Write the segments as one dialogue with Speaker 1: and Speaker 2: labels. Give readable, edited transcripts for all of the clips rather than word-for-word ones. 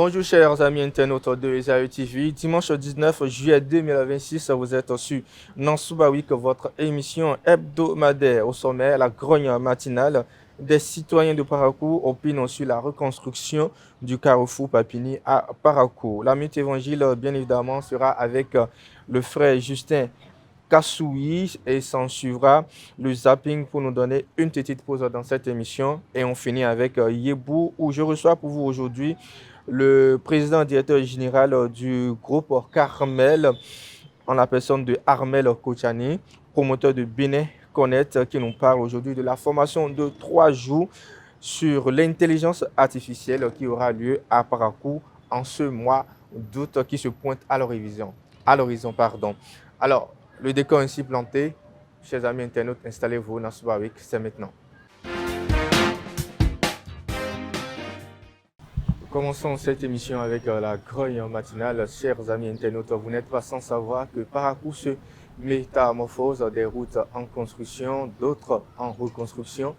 Speaker 1: Bonjour chers amis internautes de Esaü TV. Dimanche 19 juillet 2026, vous êtes sur Nansoubaoui, votre émission hebdomadaire. Au sommet, la grogne matinale des citoyens de Parakou opinent sur la reconstruction du carrefour Papini à Parakou. La minute évangile, bien évidemment, sera avec le frère Justin Kassoui et s'en suivra le zapping pour nous donner une petite pause dans cette émission. Et on finit avec Yebou, où je reçois pour vous aujourd'hui le président directeur général du groupe Carmel, en la personne de Armel Kochani, promoteur de Bénin Connect, qui nous parle aujourd'hui de la formation de 3 jours sur l'intelligence artificielle qui aura lieu à Parakou en ce mois d'août qui se pointe à l'horizon. Alors, le décor ainsi planté, chers amis internautes, installez-vous dans ce barrique, c'est maintenant. Commençons cette émission avec la grogne matinale. Chers amis internautes, vous n'êtes pas sans savoir que Parakou se métamorphose, des routes en construction, d'autres en reconstruction.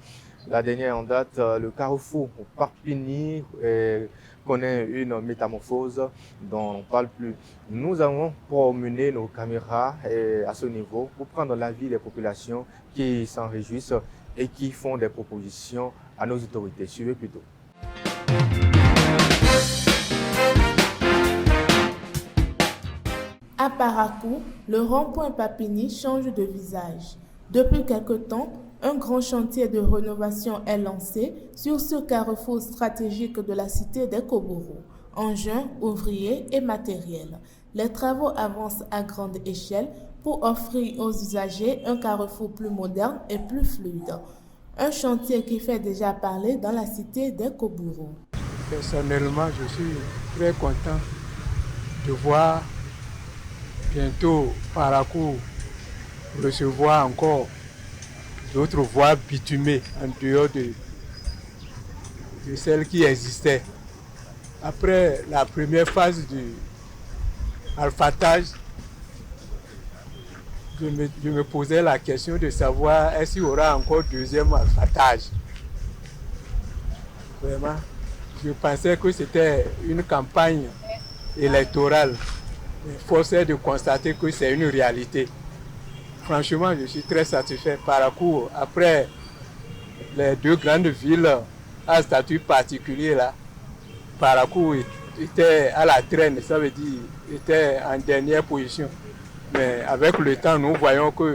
Speaker 1: La dernière en date, le carrefour Papini connaît une métamorphose dont on ne parle plus. Nous avons promené nos caméras à ce niveau pour prendre l'avis des populations qui s'en réjouissent et qui font des propositions à nos autorités. Suivez plutôt.
Speaker 2: À Parakou, le rond-point Papini change de visage. Depuis quelque temps, un grand chantier de rénovation est lancé sur ce carrefour stratégique de la cité des Kobourou. Engins, ouvriers et matériel. Les travaux avancent à grande échelle pour offrir aux usagers un carrefour plus moderne et plus fluide. Un chantier qui fait déjà parler dans la cité des Kobourou.
Speaker 3: Personnellement, je suis très content de voir bientôt Parakou recevoir encore d'autres voies bitumées en dehors de celles qui existaient. Après la première phase du alphatage, je me posais la question de savoir est-ce qu'il y aura encore deuxième alphatage. Vraiment, je pensais que c'était une campagne électorale. Force est de constater que c'est une réalité. Franchement, je suis très satisfait. Parakou, après les deux grandes villes à statut particulier, là, Parakou était à la traîne, ça veut dire était en dernière position. Mais avec le temps, nous voyons que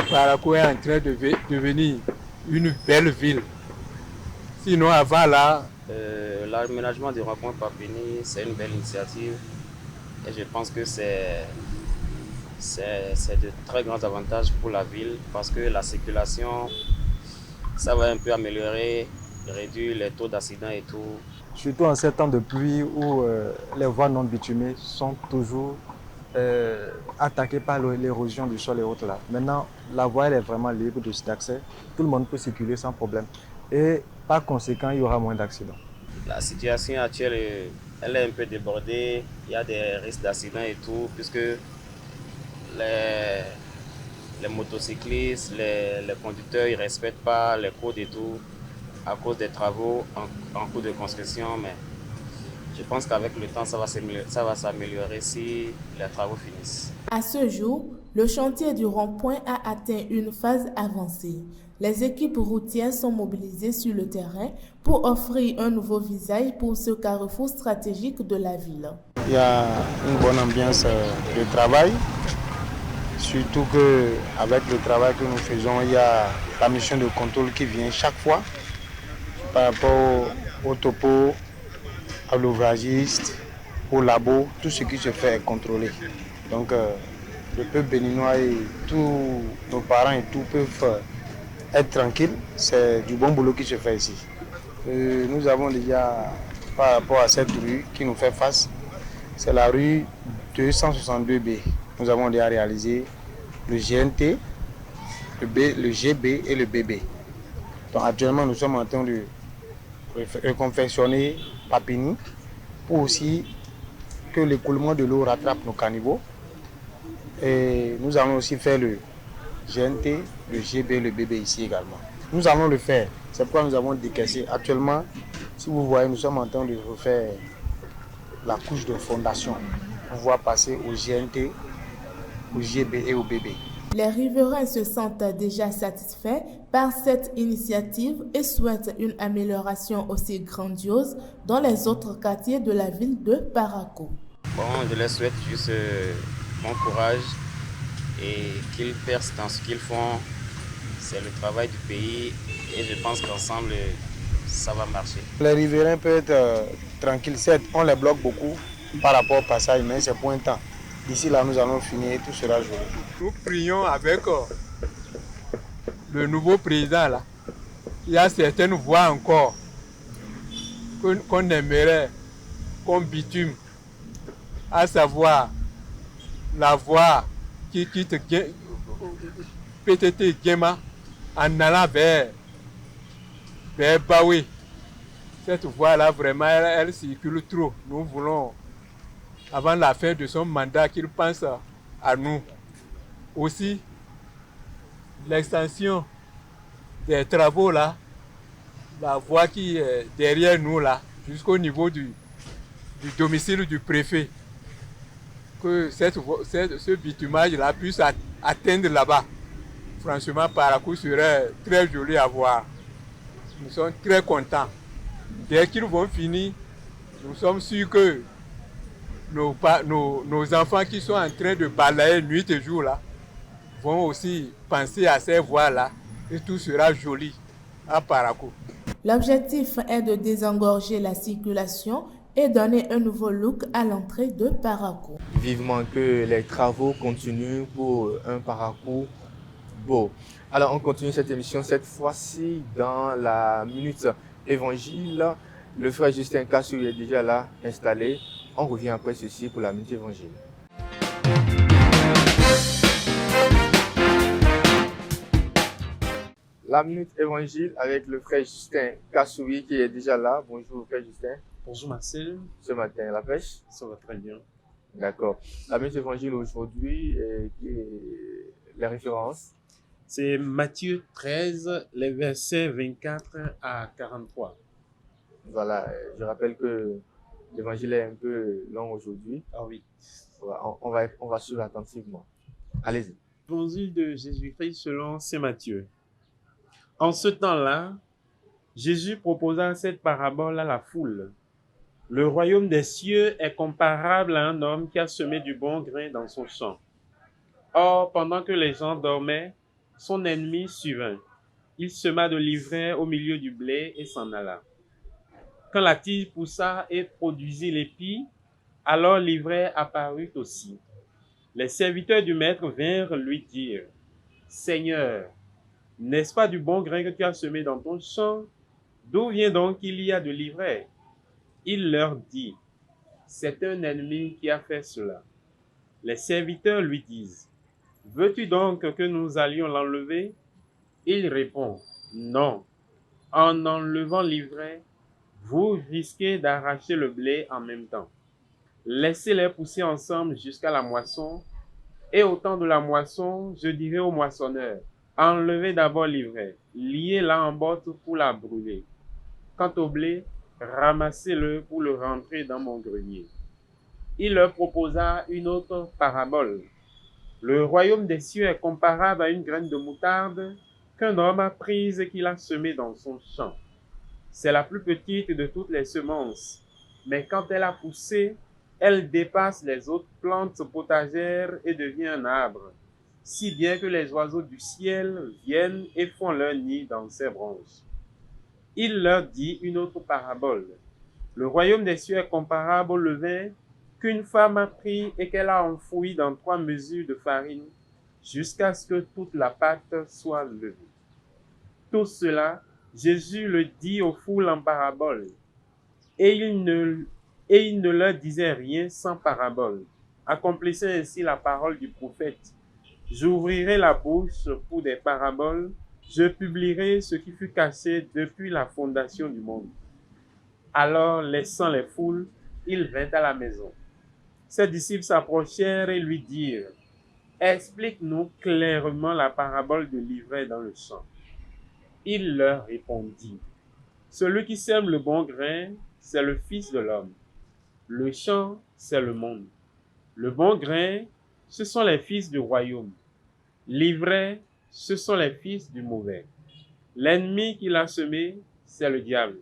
Speaker 3: Parakou est en train de devenir une belle ville. Sinon, avant là...
Speaker 4: L'aménagement du rond-point Papini, c'est une belle initiative. Et je pense que c'est de très grands avantages pour la ville parce que la circulation, ça va un peu améliorer, réduire les taux d'accidents et tout.
Speaker 5: Surtout en ces temps de pluie où les voies non bitumées sont toujours attaquées par l'érosion du sol et autres là. Maintenant, la voie elle est vraiment libre d'accès. Tout le monde peut circuler sans problème. Et par conséquent, il y aura moins d'accidents.
Speaker 4: La situation actuelle, elle est un peu débordée. Il y a des risques d'accidents et tout, puisque les motocyclistes, les conducteurs, ils ne respectent pas les codes et tout à cause des travaux en cours de construction. Mais je pense qu'avec le temps, ça va s'améliorer si les travaux finissent.
Speaker 2: À ce jour, le chantier du rond-point a atteint une phase avancée. Les équipes routières sont mobilisées sur le terrain pour offrir un nouveau visage pour ce carrefour stratégique de la ville.
Speaker 6: Il y a une bonne ambiance de travail, surtout qu'avec le travail que nous faisons, il y a la mission de contrôle qui vient chaque fois par rapport au topo, à l'ouvragiste, au labo, tout ce qui se fait est contrôlé. Donc le peuple béninois et tous nos parents et tout peuvent être tranquilles, c'est du bon boulot qui se fait ici. Nous avons déjà, par rapport à cette rue qui nous fait face, c'est la rue 262B. Nous avons déjà réalisé le GNT, le GB et le BB. Donc actuellement, nous sommes en train de reconfectionner Papini pour aussi que l'écoulement de l'eau rattrape nos caniveaux. Et nous allons aussi faire le GNT, le GB, le BB ici également. Nous allons le faire. C'est pourquoi nous avons décaissé. Actuellement, si vous voyez, nous sommes en train de refaire la couche de fondation pour pouvoir passer au GNT, au JB et au BB.
Speaker 2: Les riverains se sentent déjà satisfaits par cette initiative et souhaitent une amélioration aussi grandiose dans les autres quartiers de la ville de Parakou.
Speaker 4: Bon, je leur souhaite juste bon courage et qu'ils percent dans ce qu'ils font. C'est le travail du pays et je pense qu'ensemble, ça va marcher.
Speaker 6: Les riverains peuvent être tranquilles. Certes, on les bloque beaucoup par rapport au passage, mais c'est pour un temps. D'ici là, nous allons finir et tout sera joli.
Speaker 3: Nous prions avec le nouveau président là. Il y a certaines voies encore qu'on aimerait qu'on bitume, à savoir la voie qui quitte PTT Guéma en allant vers Baoué. Cette voie-là, vraiment, elle circule trop. Nous voulons, avant la fin de son mandat, qu'il pense à nous. Aussi, l'extension des travaux là, la voie qui est derrière nous là, jusqu'au niveau du domicile du préfet, que ce bitumage là puisse atteindre là-bas. Franchement, Parakou serait très joli à voir. Nous sommes très contents. Dès qu'ils vont finir, nous sommes sûrs que nos enfants qui sont en train de balayer nuit et jour là, vont aussi penser à ces voies-là et tout sera joli à Parakou.
Speaker 2: L'objectif est de désengorger la circulation et donner un nouveau look à l'entrée de Parakou.
Speaker 1: Vivement que les travaux continuent pour un Parakou beau. Alors on continue cette émission cette fois-ci dans la Minute Évangile. Le frère Justin Kassou est déjà là installé. On revient après ceci pour la Minute Évangile. La Minute Évangile avec le frère Justin Kassoui qui est déjà là. Bonjour frère Justin.
Speaker 7: Bonjour Marcel.
Speaker 1: Ce matin, la pêche?
Speaker 7: Ça va très bien.
Speaker 1: D'accord. La Minute Évangile aujourd'hui, les références?
Speaker 7: C'est Matthieu 13, les versets 24 à 43.
Speaker 1: Voilà, je rappelle que l'évangile est un peu long aujourd'hui.
Speaker 7: Ah oui.
Speaker 1: On va suivre attentivement. Allez-y.
Speaker 7: Évangile de Jésus-Christ selon saint Matthieu. En ce temps-là, Jésus proposa cette parabole à la foule. Le royaume des cieux est comparable à un homme qui a semé du bon grain dans son champ. Or, pendant que les gens dormaient, son ennemi survint. Il sema de l'ivraie au milieu du blé et s'en alla. Quand la tige poussa et produisit l'épi, alors l'ivraie apparut aussi. Les serviteurs du maître vinrent lui dire, « Seigneur, n'est-ce pas du bon grain que tu as semé dans ton champ? D'où vient donc qu'il y a de l'ivraie? » Il leur dit, « C'est un ennemi qui a fait cela. » Les serviteurs lui disent, « Veux-tu donc que nous allions l'enlever? » Il répond, « Non. En enlevant l'ivraie, vous risquez d'arracher le blé en même temps. Laissez-les pousser ensemble jusqu'à la moisson, et au temps de la moisson, je dirai au moissonneur, enlevez d'abord l'ivraie, liez-la en botte pour la brûler. Quant au blé, ramassez-le pour le rentrer dans mon grenier. » Il leur proposa une autre parabole. Le royaume des cieux est comparable à une graine de moutarde qu'un homme a prise et qu'il a semée dans son champ. C'est la plus petite de toutes les semences, mais quand elle a poussé, elle dépasse les autres plantes potagères et devient un arbre, si bien que les oiseaux du ciel viennent et font leur nid dans ses branches. Il leur dit une autre parabole. Le royaume des cieux est comparable au levain qu'une femme a pris et qu'elle a enfoui dans 3 mesures de farine, jusqu'à ce que toute la pâte soit levée. Tout cela, Jésus le dit aux foules en parabole, et il ne leur disait rien sans parabole. Accomplissant ainsi la parole du prophète, j'ouvrirai la bouche pour des paraboles, je publierai ce qui fut caché depuis la fondation du monde. Alors, laissant les foules, il vint à la maison. Ses disciples s'approchèrent et lui dirent, explique-nous clairement la parabole de l'ivraie dans le champ. Il leur répondit, celui qui sème le bon grain, c'est le Fils de l'homme. Le champ, c'est le monde. Le bon grain, ce sont les fils du royaume. L'ivraie, ce sont les fils du mauvais. L'ennemi qui l'a semé, c'est le diable.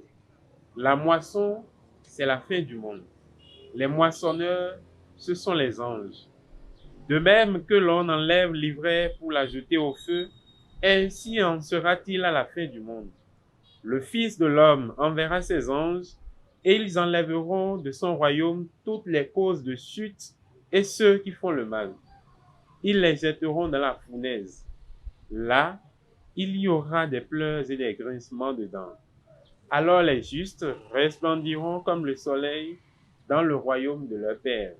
Speaker 7: La moisson, c'est la fin du monde. Les moissonneurs, ce sont les anges. De même que l'on enlève l'ivraie pour la jeter au feu, ainsi en sera-t-il à la fin du monde. Le Fils de l'homme enverra ses anges, et ils enlèveront de son royaume toutes les causes de chute et ceux qui font le mal. Ils les jetteront dans la fournaise. Là, il y aura des pleurs et des grincements de dents. Alors les justes resplendiront comme le soleil dans le royaume de leur Père.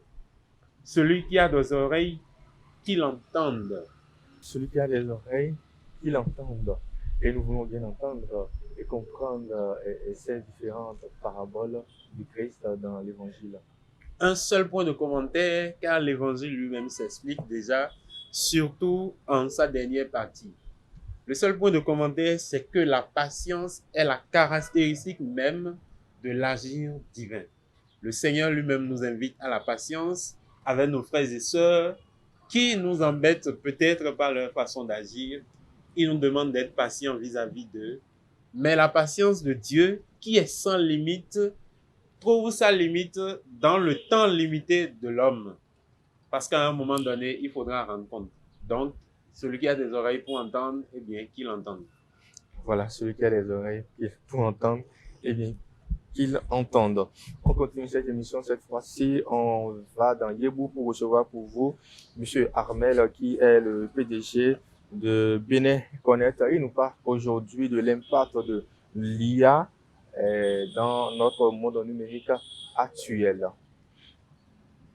Speaker 7: Celui qui a des oreilles, qu'il entende.
Speaker 1: Celui qui a des oreilles, qu'il entende. Et nous voulons bien entendre et comprendre ces différentes paraboles du Christ dans l'Évangile.
Speaker 7: Un seul point de commentaire, car l'Évangile lui-même s'explique déjà, surtout en sa dernière partie. Le seul point de commentaire, c'est que la patience est la caractéristique même de l'agir divin. Le Seigneur lui-même nous invite à la patience avec nos frères et sœurs qui nous embêtent peut-être par leur façon d'agir. Il nous demande d'être patients vis-à-vis d'eux. Mais la patience de Dieu, qui est sans limite, trouve sa limite dans le temps limité de l'homme. Parce qu'à un moment donné, il faudra rendre compte. Donc, celui qui a des oreilles pour entendre, eh bien, qu'il entende.
Speaker 1: Voilà, celui qui a des oreilles pour entendre, eh bien, qu'il entende. On continue cette émission. Cette fois-ci, on va dans Yébou pour recevoir pour vous Monsieur Armel, qui est le PDG de Bénin Connect. Il nous parle aujourd'hui de l'impact de l'IA dans notre monde numérique actuel.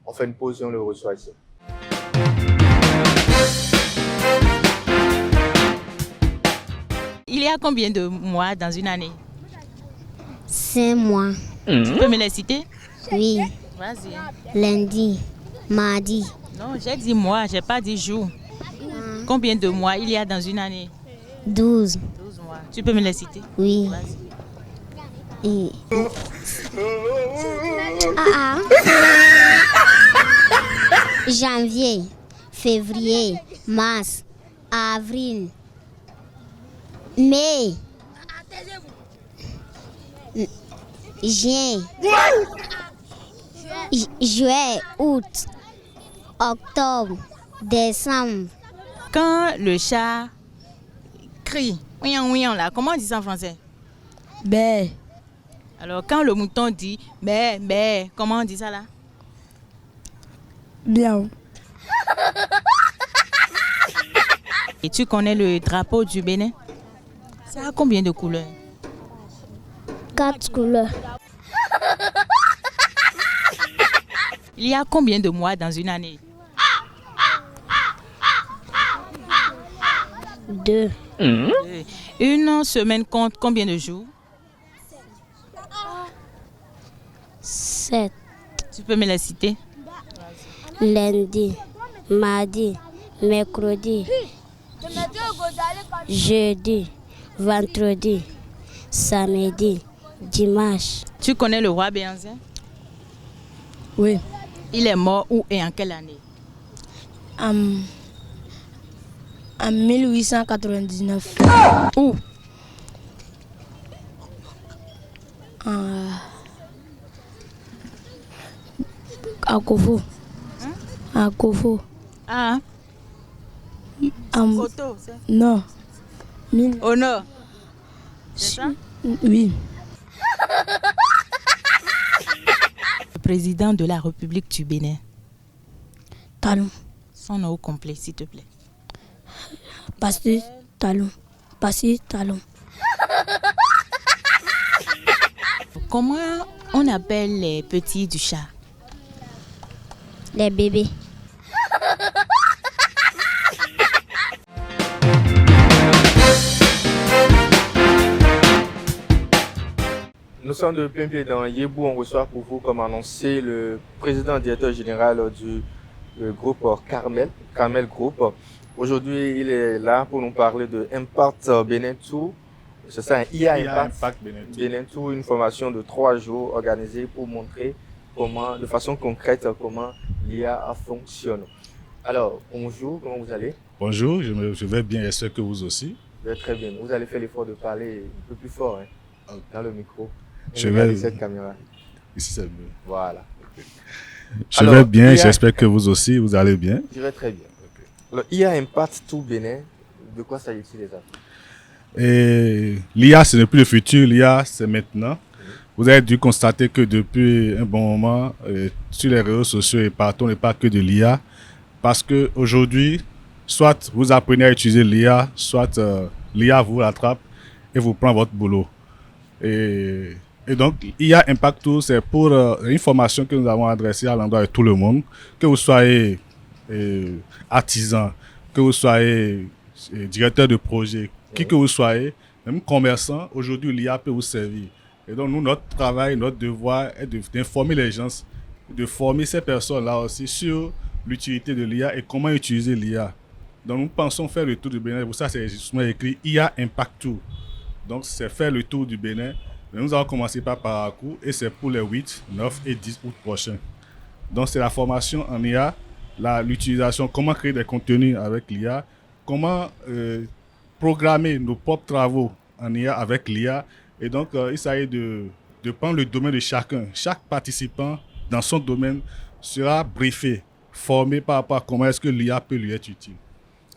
Speaker 1: On fait une pause et on le reçoit ici.
Speaker 8: Il y a combien de mois dans une année?
Speaker 9: 5 mois.
Speaker 8: Tu peux me les citer?
Speaker 9: Oui.
Speaker 8: Vas-y.
Speaker 9: Lundi, mardi.
Speaker 8: Non, j'ai dit mois, j'ai pas dit jour. Combien de mois il y a dans une année?
Speaker 9: 12.
Speaker 8: 12 mois. Tu peux me les citer?
Speaker 9: Oui.
Speaker 8: Vas-y.
Speaker 9: Et... Janvier, février, mars, avril, mai, juin, juillet, août, octobre, décembre.
Speaker 8: Quand le chat crie, ouian, ouian là, comment on dit ça en français?
Speaker 10: Bé.
Speaker 8: Alors quand le mouton dit bé, bé, comment on dit ça là?
Speaker 10: Bien.
Speaker 8: Et tu connais le drapeau du Bénin? Ça a combien de couleurs?
Speaker 9: 4 couleurs.
Speaker 8: Il y a combien de mois dans une année?
Speaker 9: 2.
Speaker 8: Une semaine compte combien de jours?
Speaker 9: 7.
Speaker 8: Tu peux me les citer?
Speaker 9: Lundi, mardi, mercredi, jeudi, vendredi, samedi, dimanche.
Speaker 8: Tu connais le roi Béhanzin?
Speaker 10: Oui.
Speaker 8: Il est mort où et en quelle année?
Speaker 10: En 1899.
Speaker 8: Où?
Speaker 10: À Kofo. À Kofo.
Speaker 8: Ah. Photo, c'est?
Speaker 10: Non.
Speaker 8: Au nord. C'est ça?
Speaker 10: Oui.
Speaker 8: Le président de la République du Bénin.
Speaker 10: Talon.
Speaker 8: Son nom au complet, s'il te plaît.
Speaker 10: Pasteur Talon. Pasteur Talon.
Speaker 8: Comment on appelle les petits du chat?
Speaker 9: Les bébés.
Speaker 1: Nous sommes de plein pied dans Yébou. On reçoit pour vous, comme annoncé, le président directeur général du groupe Carmel Group. Aujourd'hui, il est là pour nous parler de Impact Bénin Tour. C'est ça, un IA Impact Bénin Tour, une formation de 3 jours organisée pour montrer de façon concrète, comment l'IA fonctionne. Alors, bonjour, comment vous allez?
Speaker 11: Bonjour, je vais bien, j'espère que vous aussi.
Speaker 1: Je vais très bien. Vous allez faire l'effort de parler un peu plus fort dans le micro.
Speaker 11: Je vais
Speaker 1: cette caméra.
Speaker 11: Ici, c'est mieux.
Speaker 1: Voilà.
Speaker 11: Je vais bien, j'espère que vous aussi, vous allez bien.
Speaker 1: Je vais très bien. Okay. Alors, l'IA impacte tout Bénin. De quoi s'agit-il déjà?
Speaker 11: Et l'IA, ce n'est plus le futur, l'IA, c'est maintenant. Vous avez dû constater que depuis un bon moment, sur les réseaux sociaux et partout, on ne parle que de l'IA. Parce qu'aujourd'hui, soit vous apprenez à utiliser l'IA, soit l'IA vous rattrape et vous prend votre boulot. Et donc, l'IA Impact Tout, c'est pour une formation que nous avons adressée à l'endroit de tout le monde, que vous soyez artisan, que vous soyez directeur de projet, qui que vous soyez, même commerçant, aujourd'hui l'IA peut vous servir. Et donc nous, notre travail, notre devoir est d'informer les gens, de former ces personnes-là aussi sur l'utilité de l'IA et comment utiliser l'IA. Donc nous pensons faire le tour du Bénin, pour ça c'est justement écrit IA Impact Tout. Donc c'est faire le tour du Bénin. Mais nous allons commencer par Parakou et c'est pour les 8, 9 et 10 août prochains. Donc c'est la formation en IA, l'utilisation, comment créer des contenus avec l'IA, comment programmer nos propres travaux en IA avec l'IA. Et donc, il s'agit de prendre le domaine de chacun. Chaque participant dans son domaine sera briefé, formé par rapport à comment est-ce que l'IA peut lui être utile.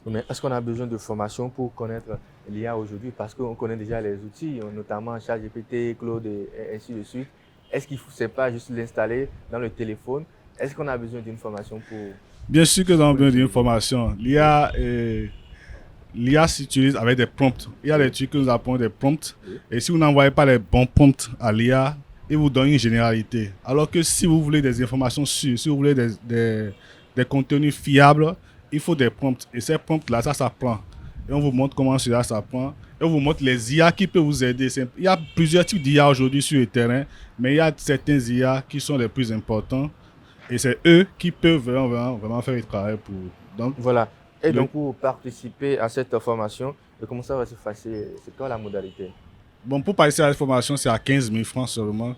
Speaker 1: Mais est-ce qu'on a besoin de formation pour connaître l'IA aujourd'hui? Parce qu'on connaît déjà les outils, notamment ChatGPT, Claude et ainsi de suite. Est-ce qu'il ne faut pas juste l'installer dans le téléphone? Est-ce qu'on a besoin d'une formation pour...
Speaker 11: Bien sûr que nous avons besoin d'une formation. L'IA s'utilise avec des prompts. Il y a des trucs que nous appelons des prompts. Et si vous n'envoyez pas les bons prompts à l'IA, il vous donne une généralité. Alors que si vous voulez des informations sûres, si vous voulez des contenus fiables, il faut des prompts. Et ces prompts-là, ça s'apprend. Et on vous montre comment cela s'apprend. Et on vous montre les IA qui peuvent vous aider. Il y a plusieurs types d'IA aujourd'hui sur le terrain, mais il y a certains IA qui sont les plus importants. Et c'est eux qui peuvent vraiment faire le travail pour... Donc,
Speaker 1: voilà. Et donc, pour participer à cette formation, comment ça va se passer? C'est quoi la modalité?
Speaker 11: Bon, pour participer à cette formation, c'est à 15 000 francs seulement.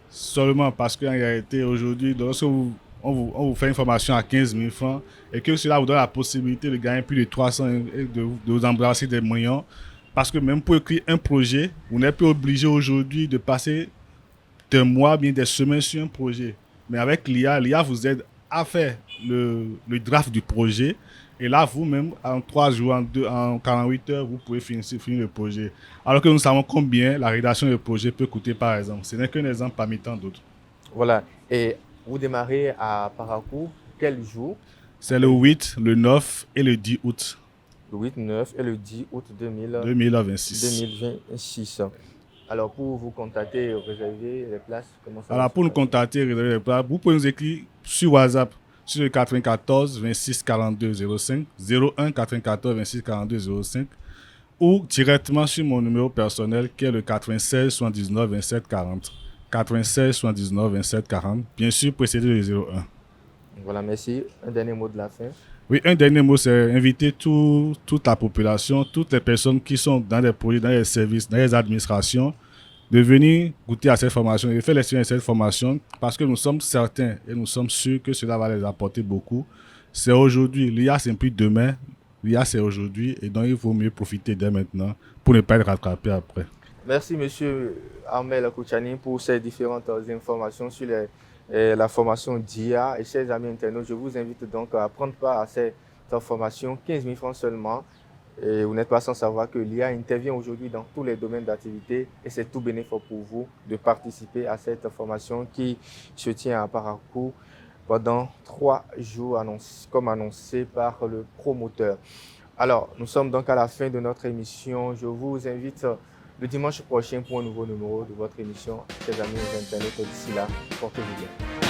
Speaker 11: Seulement parce qu'en réalité, aujourd'hui, lorsque on vous fait une formation à 15 000 francs et que cela vous donne la possibilité de gagner plus de 300 et de vous embrasser des moyens. Parce que même pour écrire un projet, vous n'êtes plus obligé aujourd'hui de passer des mois, bien des semaines sur un projet. Mais avec l'IA vous aide à faire le draft du projet. Et là, vous-même, en 3 jours, en 48 heures, vous pouvez finir le projet. Alors que nous savons combien la rédaction du projet peut coûter, par exemple. Ce n'est qu'un exemple parmi tant d'autres.
Speaker 1: Voilà. Et vous démarrez à Parakou, quel jour?
Speaker 11: C'est le 8, le 9 et le 10 août.
Speaker 1: Le 8, 9 et le 10 août
Speaker 11: 2026.
Speaker 1: Alors, pour vous contacter et réserver les places, comment ça?
Speaker 11: Alors, pour nous contacter et réserver les places, vous pouvez nous écrire sur WhatsApp sur le 94 26 42 05, 01 94 26 42 05, ou directement sur mon numéro personnel qui est le 96 79 27 40. 96 79 27 40, bien sûr précédé de 01.
Speaker 1: Voilà, merci. Un dernier mot de la fin.
Speaker 11: Oui, un dernier mot, c'est inviter toute la population, toutes les personnes qui sont dans les projets, dans les services, dans les administrations, de venir goûter à cette formation et de faire l'expérience de cette formation parce que nous sommes certains et nous sommes sûrs que cela va les apporter beaucoup. C'est aujourd'hui, l'IA c'est plus demain, l'IA c'est aujourd'hui et donc il vaut mieux profiter dès maintenant pour ne pas être rattrapé après.
Speaker 1: Merci M. Armel Kouchani pour ces différentes informations sur la formation d'IA. Et chers amis internautes, je vous invite donc à prendre part à cette formation, 15 000 francs seulement. Et vous n'êtes pas sans savoir que l'IA intervient aujourd'hui dans tous les domaines d'activité et c'est tout bénéfice pour vous de participer à cette formation qui se tient à Parakou pendant 3 jours comme annoncé par le promoteur. Alors, nous sommes donc à la fin de notre émission. Je vous invite le dimanche prochain pour un nouveau numéro de votre émission. Chers amis internautes, d'ici là, portez-vous bien.